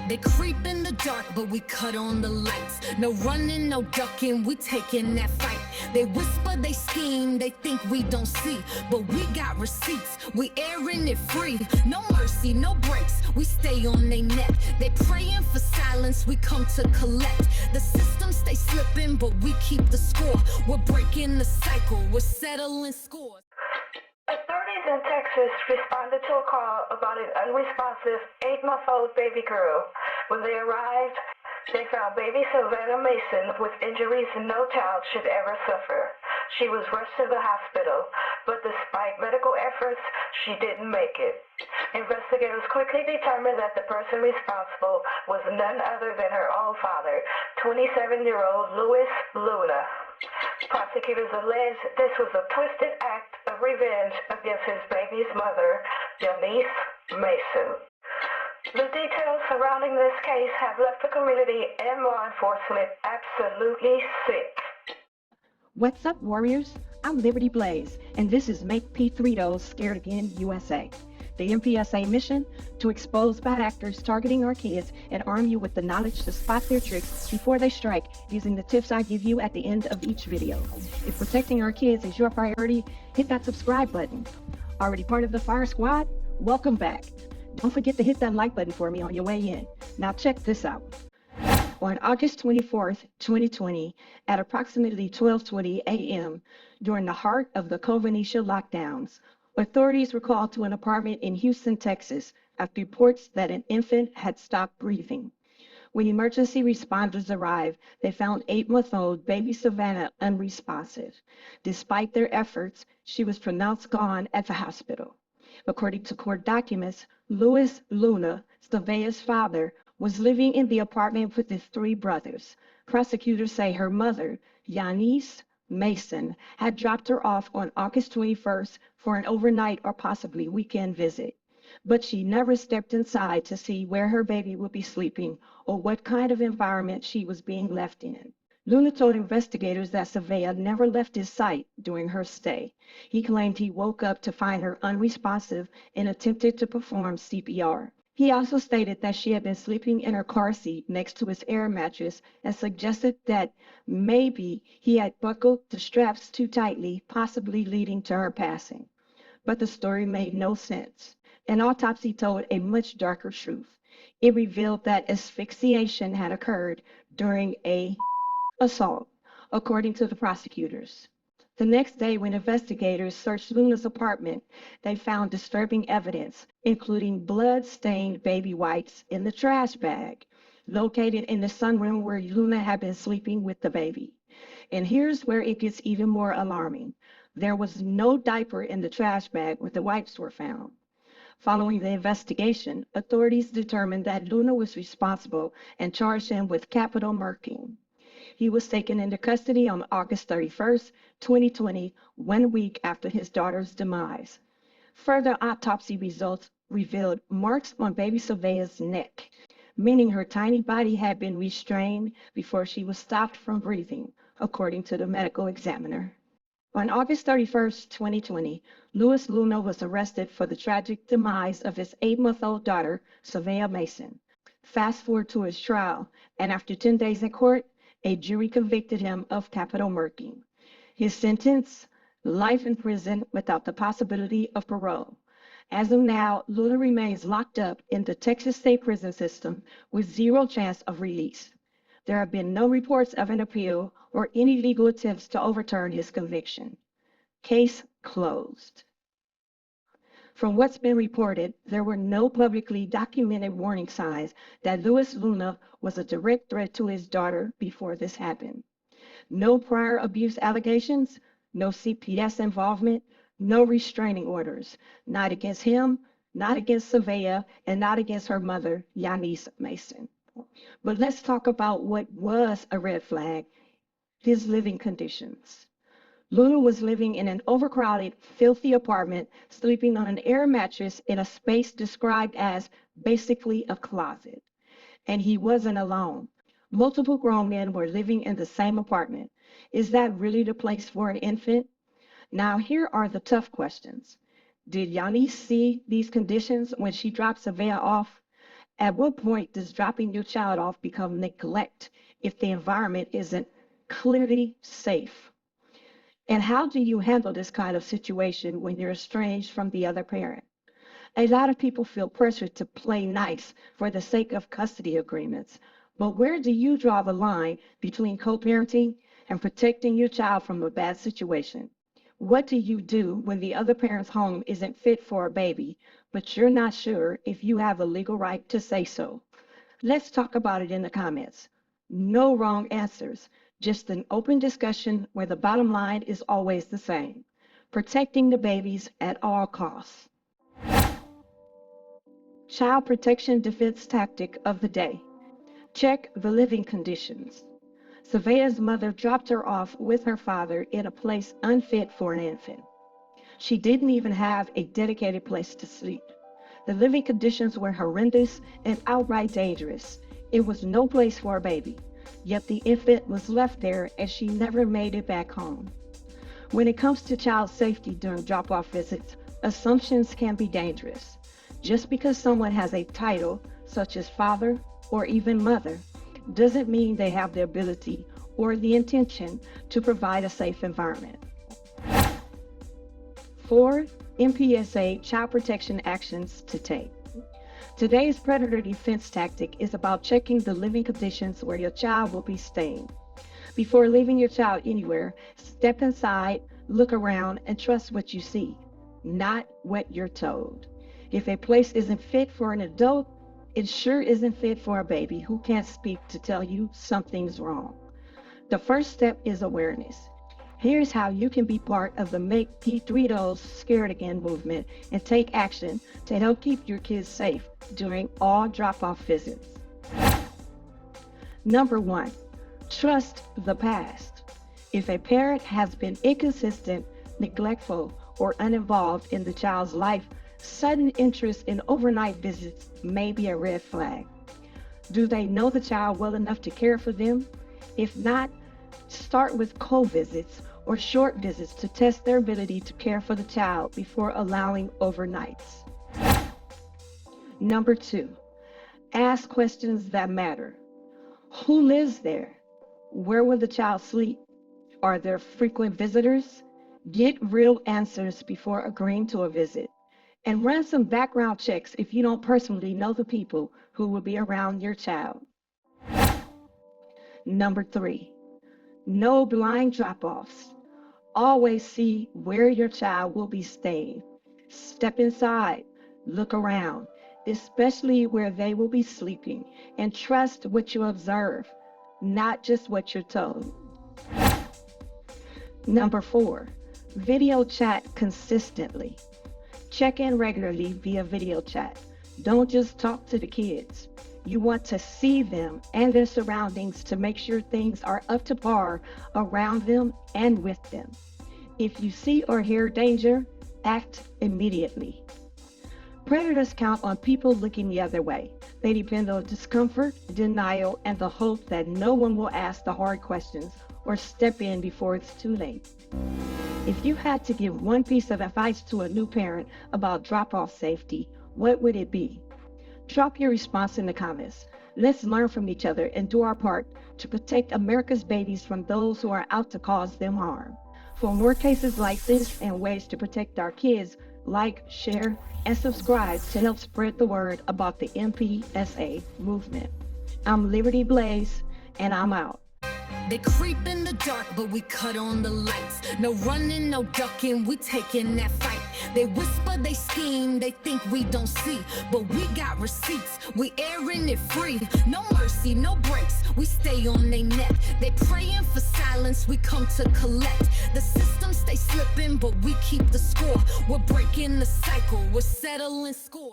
They creep in the dark, but we cut on the lights. No running, no ducking, we taking that fight. They whisper, they scheme, they think we don't see, but we got receipts, we airing it free. No mercy, no breaks, we stay on their neck. They praying for silence, we come to collect. The system stay slipping, but we keep the score. We're breaking the cycle, we're settling scores. Authorities in Texas responded to a call about an unresponsive 8-month-old baby girl. When they arrived, they found Baby Savayah Mason with injuries no child should ever suffer. She was rushed to the hospital, but despite medical efforts, she didn't make it. Investigators quickly determined that the person responsible was none other than her own father, 27-year-old Louis Luna. Prosecutors allege this was a twisted act of revenge against his baby's mother, YaNiece Mason. The details surrounding this case have left the community and law enforcement absolutely sick. What's up, warriors? I'm Liberty Blaze, and this is Make P3 Scared Again USA. The MPSA mission to expose bad actors targeting our kids and arm you with the knowledge to spot their tricks before they strike using the tips I give you at the end of each video. If protecting our kids is your priority, hit that subscribe button. Already part of the Fire Squad? Welcome back. Don't forget to hit that like button for me on your way in. Now check this out. On August 24th, 2020, at approximately 12:20 a.m., during the heart of the COVID-19 lockdowns, authorities were called to an apartment in Houston, Texas, after reports that an infant had stopped breathing. When emergency responders arrived, they found 8-month-old Baby Savayah unresponsive. Despite their efforts, she was pronounced gone at the hospital. According to court documents, Louis Luna, Savayah's father, was living in the apartment with his 3 brothers. Prosecutors say her mother, YaNiece Mason, had dropped her off on August 21st for an overnight or possibly weekend visit. But she never stepped inside to see where her baby would be sleeping or what kind of environment she was being left in. Luna told investigators that Savayah never left his sight during her stay. He claimed he woke up to find her unresponsive and attempted to perform CPR. He also stated that she had been sleeping in her car seat next to his air mattress and suggested that maybe he had buckled the straps too tightly, possibly leading to her passing. But the story made no sense. An autopsy told a much darker truth. It revealed that asphyxiation had occurred during an assault, according to the prosecutors. The next day, when investigators searched Luna's apartment, they found disturbing evidence, including blood-stained baby wipes in the trash bag, located in the sunroom where Luna had been sleeping with the baby. And here's where it gets even more alarming. There was no diaper in the trash bag where the wipes were found. Following the investigation, authorities determined that Luna was responsible and charged him with capital murking. He was taken into custody on August 31st, 2020, 1 week after his daughter's demise. Further autopsy results revealed marks on Baby Savayah's neck, meaning her tiny body had been restrained before she was stopped from breathing, according to the medical examiner. On August 31st, 2020, Louis Luna was arrested for the tragic demise of his 8-month-old daughter, Savayah Mason. Fast forward to his trial, and after 10 days in court, a jury convicted him of capital murking. His sentence, life in prison without the possibility of parole. As of now, Luna remains locked up in the Texas state prison system with 0 chance of release. There have been no reports of an appeal or any legal attempts to overturn his conviction. Case closed. From what's been reported, there were no publicly documented warning signs that Louis Luna was a direct threat to his daughter before this happened. No prior abuse allegations, no CPS involvement, no restraining orders, not against him, not against Savayah, and not against her mother, YaNiece Mason. But let's talk about what was a red flag, his living conditions. Luna was living in an overcrowded, filthy apartment, sleeping on an air mattress in a space described as basically a closet. And he wasn't alone. Multiple grown men were living in the same apartment. Is that really the place for an infant? Now, here are the tough questions. Did YaNiece see these conditions when she dropped Savayah off? At what point does dropping your child off become neglect if the environment isn't clearly safe? And how do you handle this kind of situation when you're estranged from the other parent? A lot of people feel pressure to play nice for the sake of custody agreements. But where do you draw the line between co-parenting and protecting your child from a bad situation? What do you do when the other parent's home isn't fit for a baby, but you're not sure if you have a legal right to say so? Let's talk about it in the comments. No wrong answers, just an open discussion where the bottom line is always the same: protecting the babies at all costs. Child protection defense tactic of the day: check the living conditions. Savayah's mother dropped her off with her father in a place unfit for an infant. She didn't even have a dedicated place to sleep. The living conditions were horrendous and outright dangerous. It was no place for a baby, yet the infant was left there and she never made it back home. When it comes to child safety during drop-off visits, assumptions can be dangerous. Just because someone has a title, such as father or even mother, doesn't mean they have the ability or the intention to provide a safe environment. 4 MPSA child protection actions to take. Today's predator defense tactic is about checking the living conditions where your child will be staying. Before leaving your child anywhere, step inside, look around, and trust what you see, not what you're told. If a place isn't fit for an adult, it sure isn't fit for a baby who can't speak to tell you something's wrong. The first step is awareness. Here's how you can be part of the Make P3 Scared Again movement and take action to help keep your kids safe during all drop-off visits. Number 1, trust the past. If a parent has been inconsistent, neglectful, or uninvolved in the child's life, sudden interest in overnight visits may be a red flag. Do they know the child well enough to care for them? If not, start with co-visits or short visits to test their ability to care for the child before allowing overnights. Number 2, ask questions that matter. Who lives there? Where will the child sleep? Are there frequent visitors? Get real answers before agreeing to a visit. And run some background checks if you don't personally know the people who will be around your child. Number 3, no blind drop-offs. Always see where your child will be staying. Step inside, look around, especially where they will be sleeping, and trust what you observe, not just what you're told. Number 4, video chat consistently. Check in regularly via video chat. Don't just talk to the kids. You want to see them and their surroundings to make sure things are up to par around them and with them. If you see or hear danger, act immediately. Predators count on people looking the other way. They depend on discomfort, denial, and the hope that no one will ask the hard questions or step in before it's too late. If you had to give one piece of advice to a new parent about drop-off safety, what would it be? Drop your response in the comments. Let's learn from each other and do our part to protect America's babies from those who are out to cause them harm. For more cases like this and ways to protect our kids, like, share, and subscribe to help spread the word about the MPSA movement. I'm Liberty Blaze, and I'm out. They creep in the dark, but we cut on the lights. No running, no ducking, we taking that fight. They whisper, they scheme, they think we don't see, but we got receipts, we airing it free. No mercy, no breaks, we stay on their neck. They praying for silence, we come to collect. The system stay slipping, but we keep the score. We're breaking the cycle, we're settling score.